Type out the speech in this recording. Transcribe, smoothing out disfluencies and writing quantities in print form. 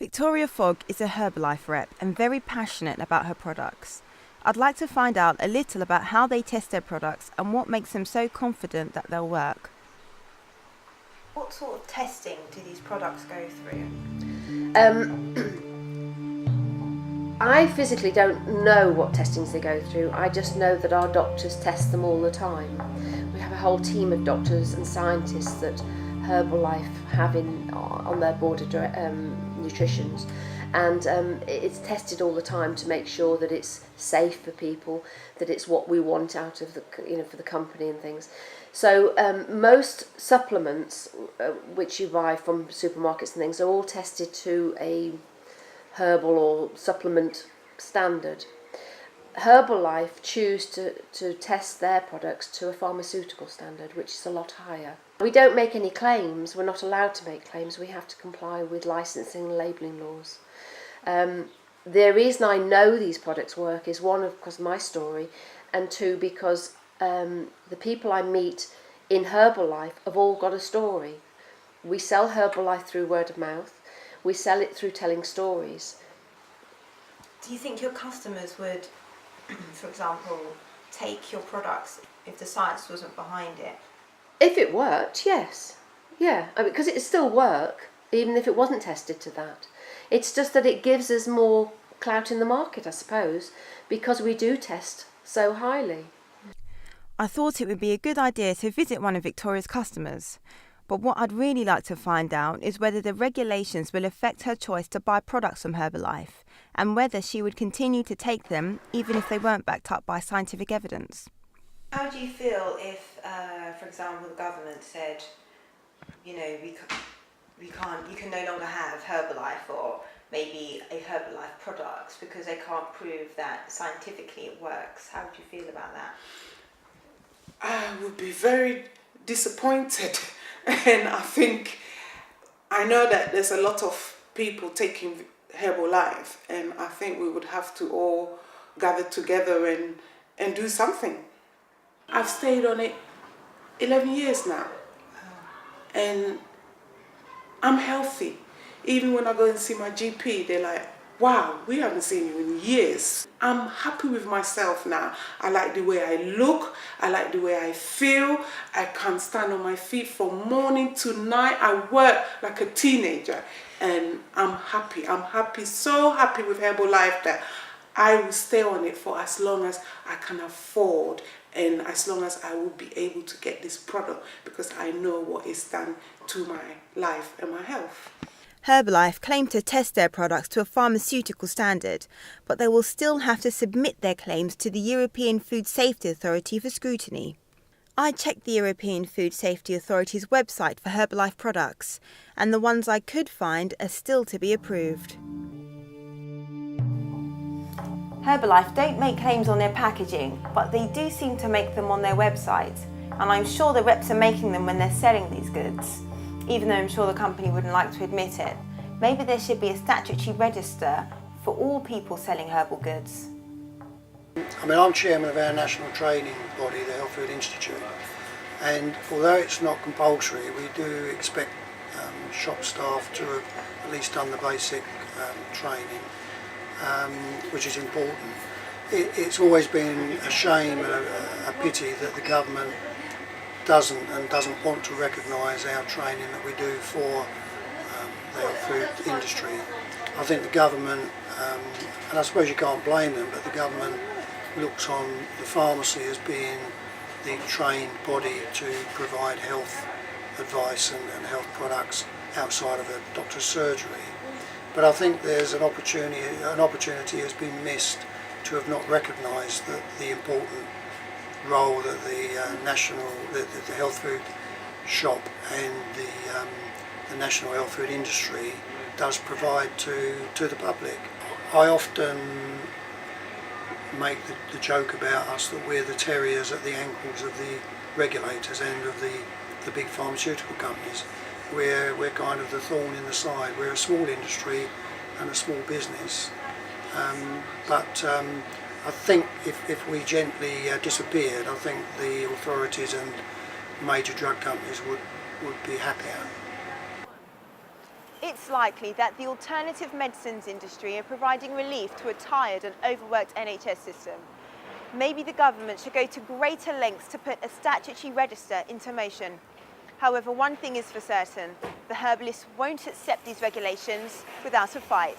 Victoria Fogg is a Herbalife rep and very passionate about her products. I'd like to find out a little about how they test their products and what makes them so confident that they'll work. What sort of testing do these products go through? I physically don't know what testings they go through. I just know that our doctors test them all the time. We have a whole team of doctors and scientists that Herbalife have on their board of nutritions, and it's tested all the time to make sure that it's safe for people, that it's what we want out of for the company and things. So most supplements which you buy from supermarkets and things are all tested to a herbal or supplement standard. Herbalife choose to test their products to a pharmaceutical standard, which is a lot higher. We don't make any claims. We're not allowed to make claims. We have to comply with licensing and labelling laws. The reason I know these products work is one, because of my story, and two, because the people I meet in Herbalife have all got a story. We sell Herbalife through word of mouth. We sell it through telling stories. Do you think your customers would, for example, take your products if the science wasn't behind it? If it worked, yes. Yeah, because it still work, even if it wasn't tested to that. It's just that it gives us more clout in the market, I suppose, because we do test so highly. I thought it would be a good idea to visit one of Victoria's customers, but what I'd really like to find out is whether the regulations will affect her choice to buy products from Herbalife, and whether she would continue to take them even if they weren't backed up by scientific evidence. How do you feel if, for example, the government said, you can no longer have Herbalife or maybe a Herbalife products because they can't prove that scientifically it works? How would you feel about that? I would be very disappointed, and I know that there's a lot of people taking Herbalife, and I think we would have to all gather together and do something. I've stayed on it 11 years now, and I'm healthy. Even when I go and see my GP, they're like, wow, we haven't seen you in years. I'm happy with myself now. I like the way I look. I like the way I feel. I can stand on my feet from morning to night. I work like a teenager, and I'm happy. I'm happy, so happy with Herbalife that I will stay on it for as long as I can afford, and as long as I will be able to get this product, because I know what it's done to my life and my health. Herbalife claim to test their products to a pharmaceutical standard, but they will still have to submit their claims to the European Food Safety Authority for scrutiny. I checked the European Food Safety Authority's website for Herbalife products, and the ones I could find are still to be approved. Herbalife don't make claims on their packaging, but they do seem to make them on their website, and I'm sure the reps are making them when they're selling these goods, even though I'm sure the company wouldn't like to admit it. Maybe there should be a statutory register for all people selling herbal goods. I'm chairman of our national training body, the Health Food Institute, and although it's not compulsory, we do expect shop staff to have at least done the basic training, which is important. It's always been a shame and a pity that the government doesn't want to recognise our training that we do for the health food industry. I think the government, and I suppose you can't blame them, but the government looks on the pharmacy as being the trained body to provide health advice and health products outside of a doctor's surgery. But I think there's an opportunity has been missed to have not recognised that the important role that the health food shop and the national health food industry does provide to the public. I often make the joke about us that we're the terriers at the ankles of the regulators and of the big pharmaceutical companies. We're kind of the thorn in the side. We're a small industry and a small business, but I think if we gently disappeared, I think the authorities and major drug companies would be happier. It's likely that the alternative medicines industry are providing relief to a tired and overworked NHS system. Maybe the government should go to greater lengths to put a statutory register into motion. However, one thing is for certain, the herbalists won't accept these regulations without a fight.